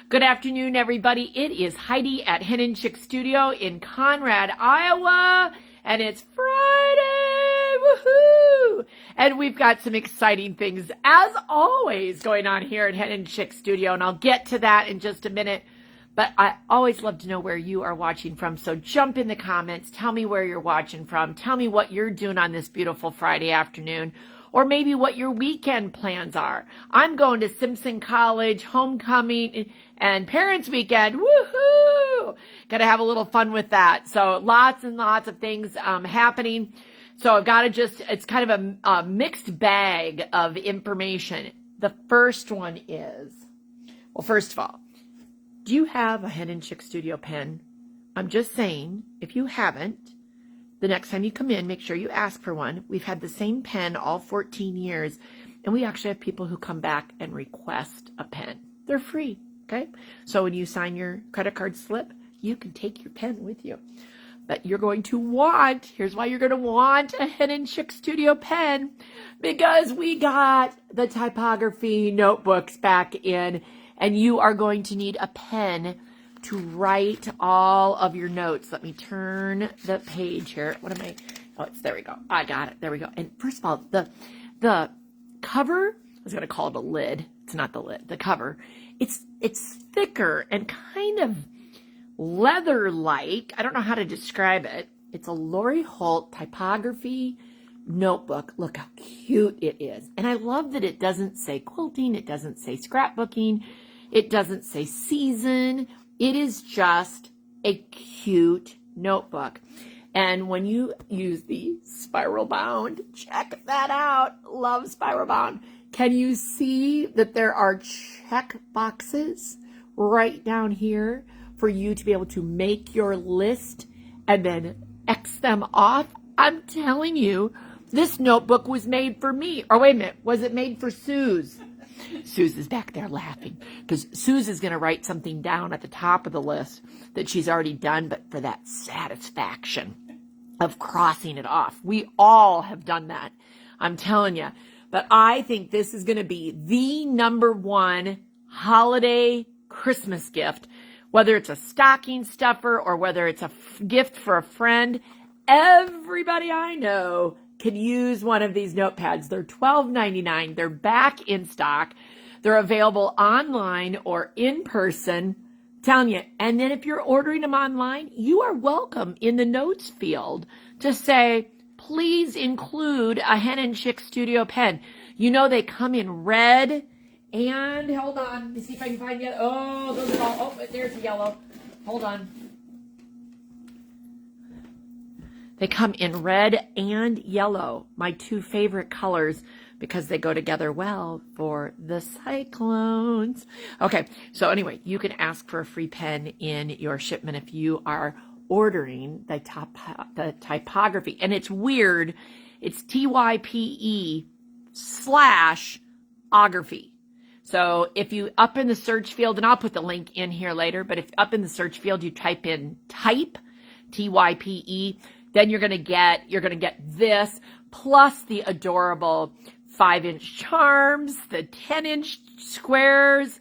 Good afternoon, everybody. It is Heidi at Hen Chicks Studio in Conrad, Iowa, and it's Friday. Woohoo! And we've got some exciting things, as always, going on here at Hen Chicks Studio, and I'll get to that in just a minute. But I always love to know where you are watching from, so jump in the comments. Tell me where you're watching from. Tell me what you're doing on this beautiful Friday afternoon, or maybe what your weekend plans are. I'm going to Simpson College, homecoming, and parents' weekend. Woohoo! Gonna have a little fun with that. So lots and lots of things happening. So I've got to it's kind of a mixed bag of information. The first one is, well, first of all, do you have a Hen Chicks Studio pen? I'm just saying, if you haven't, the next time you come in, make sure you ask for one. We've had the same pen all 14 years, and we actually have people who come back and request a pen. They're free, okay? So when you sign your credit card slip, you can take your pen with you. But you're going to want, here's why you're going to want a Hen Chicks Studio pen, because we got the typography notebooks back in, and you are going to need a pen to write all of your notes. Let me turn the page here. What am I? Oh, there we go. I got it. There we go. And first of all, the cover, I was going to call it a lid. It's not the lid. The cover. It's thicker and kind of leather-like. I don't know how to describe it. It's a Lori Holt typography notebook. Look how cute it is. And I love that it doesn't say quilting. It doesn't say scrapbooking. It doesn't say season. It is just a cute notebook. And when you use the spiral bound, check that out. Love spiral bound. Can you see that there are check boxes right down here for you to be able to make your list and then X them off? I'm telling you, this notebook was made for me. Or wait a minute, was it made for Suze? Suze is back there laughing because Suze is going to write something down at the top of the list that she's already done, but for that satisfaction of crossing it off. We all have done that, I'm telling you. But I think this is going to be the #1 holiday Christmas gift, whether it's a stocking stuffer or whether it's a gift for a friend. Everybody I know can use one of these notepads. They're $12.99. They're back in stock. They're available online or in person. I'm telling you. And then if you're ordering them online, you are welcome in the notes field to say, please include a Hen Chicks Studio pen. You know they come in red and, hold on, let me see if I can find yellow. Oh, those are all, oh, there's the yellow. Hold on. They come in red and yellow, my two favorite colors, because they go together well for the cyclones. Okay, so anyway, you can ask for a free pen in your shipment if you are ordering the typography. And it's weird. It's TYPE/ography. So if you, up in the search field, and I'll put the link in here later, but if up in the search field you type in type, TYPE, then you're going to get this plus the adorable 5-inch charms, the 10-inch squares,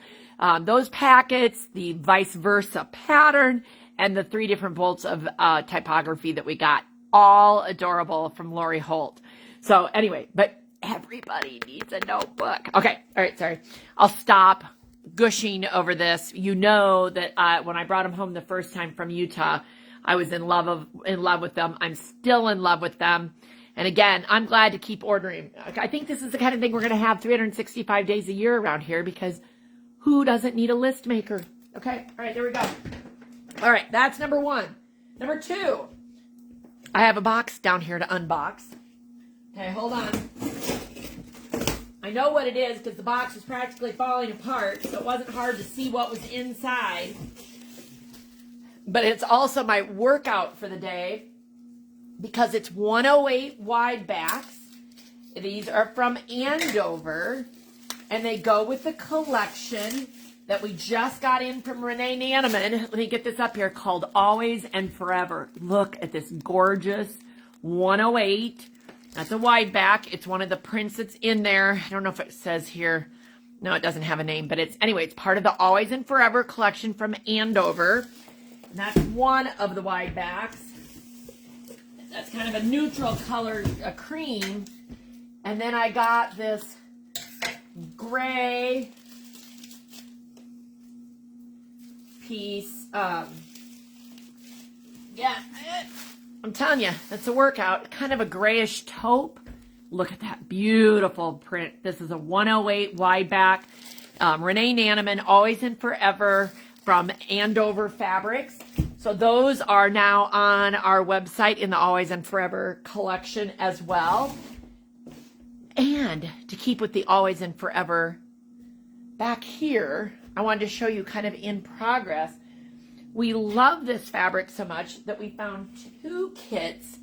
those packets, the vice versa pattern, and the 3 different bolts of typography that we got. All adorable from Lori Holt. So anyway, but everybody needs a notebook. Okay. All right. Sorry. I'll stop gushing over this. You know that when I brought them home the first time from Utah, I was in love with them. I'm still in love with them. And again, I'm glad to keep ordering. I think this is the kind of thing we're going to have 365 days a year around here, because who doesn't need a list maker? Okay. All right. There we go. All right. That's #1. #2, I have a box down here to unbox. Okay. Hold on. I know what it is because the box is practically falling apart, so it wasn't hard to see what was inside. But it's also my workout for the day because it's 108 wide backs. These are from Andover, and they go with the collection that we just got in from Renee Nanneman. Let me get this up here, called Always and Forever. Look at this gorgeous 108. That's a wide back. It's one of the prints that's in there. I don't know if it says here No, it doesn't have a name, but it's part of the Always and Forever collection from Andover. And that's one of the wide backs. That's kind of a neutral color, a cream. And then I got this gray piece. Yeah, I'm telling you, that's a workout. Kind of a grayish taupe. Look at that beautiful print. This is a 108 wide back. Renee Nanneman, Always and Forever from Andover Fabrics. So those are now on our website in the Always and Forever collection as well. And to keep with the Always and Forever, back here, I wanted to show you kind of in progress. We love this fabric so much that we found 2 kits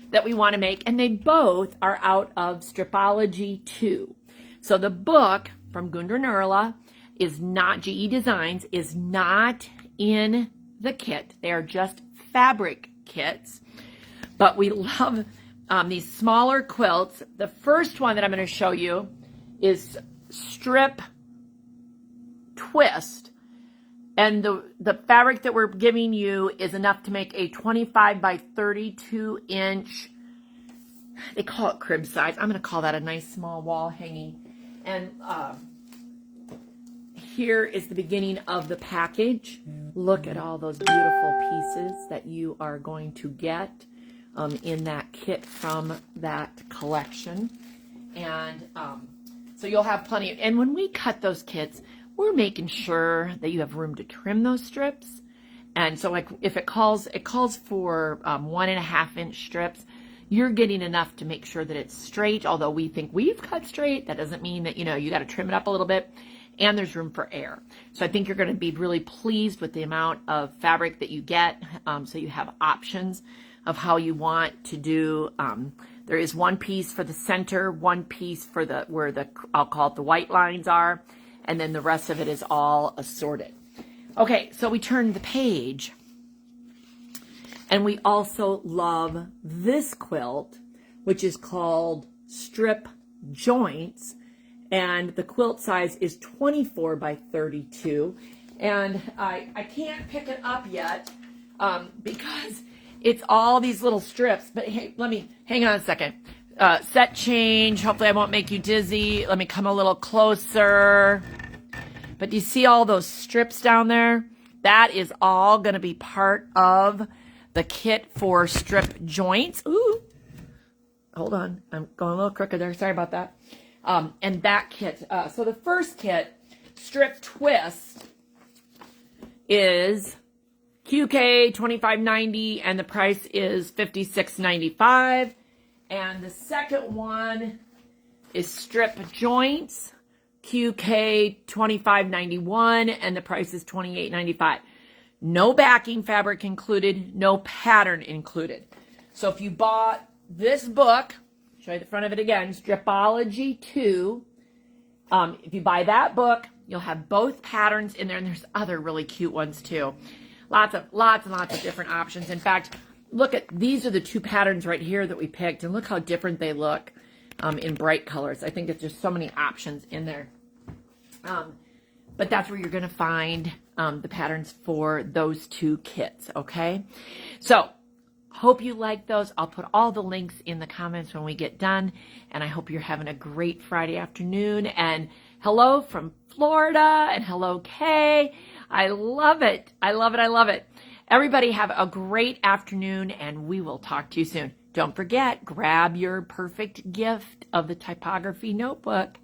that we want to make, and they both are out of Stripology 2. So the book from Gudrun Erla is not, GE Designs, is not in the kit. They are just fabric kits, but we love these smaller quilts. The first one that I'm going to show you is Strip Twist. And the fabric that we're giving you is enough to make a 25 by 32 inch, they call it crib size. I'm going to call that a nice small wall hanging. And here is the beginning of the package. Look at all those beautiful pieces that you are going to get in that kit from that collection. And so you'll have plenty. And when we cut those kits, we're making sure that you have room to trim those strips. And so like if it calls for 1.5 inch strips, you're getting enough to make sure that it's straight. Although we think we've cut straight, that doesn't mean that, you got to trim it up a little bit. And there's room for air. So I think you're going to be really pleased with the amount of fabric that you get. So you have options of how you want to do. There is one piece for the center, one piece for where I'll call it the white lines are. And then the rest of it is all assorted. Okay, so we turn the page. And we also love this quilt, which is called Strip Joints. And the quilt size is 24 by 32. And I can't pick it up yet because it's all these little strips. But hey, hang on a second. Set change. Hopefully I won't make you dizzy. Let me come a little closer. But do you see all those strips down there? That is all going to be part of the kit for strip joints. Ooh, hold on. I'm going a little crooked there. Sorry about that. And that kit. So the first kit, Strip Twist, is QK $25.90 and the price is $56.95. And the second one is Strip Joints, QK $25.91 and the price is $28.95. No backing fabric included, no pattern included. So if you bought this book, show you the front of it again, Stripology 2. If you buy that book, you'll have both patterns in there, and there's other really cute ones too. Lots and lots of different options. In fact, look at, these are the 2 patterns right here that we picked, and look how different they look in bright colors. I think it's just so many options in there. But that's where you're going to find the patterns for those 2 kits, okay? So, hope you like those. I'll put all the links in the comments when we get done, and I hope you're having a great Friday afternoon. And hello from Florida, and hello, Kay. I love it. I love it. I love it. Everybody have a great afternoon, and we will talk to you soon. Don't forget, grab your perfect gift of the typography notebook.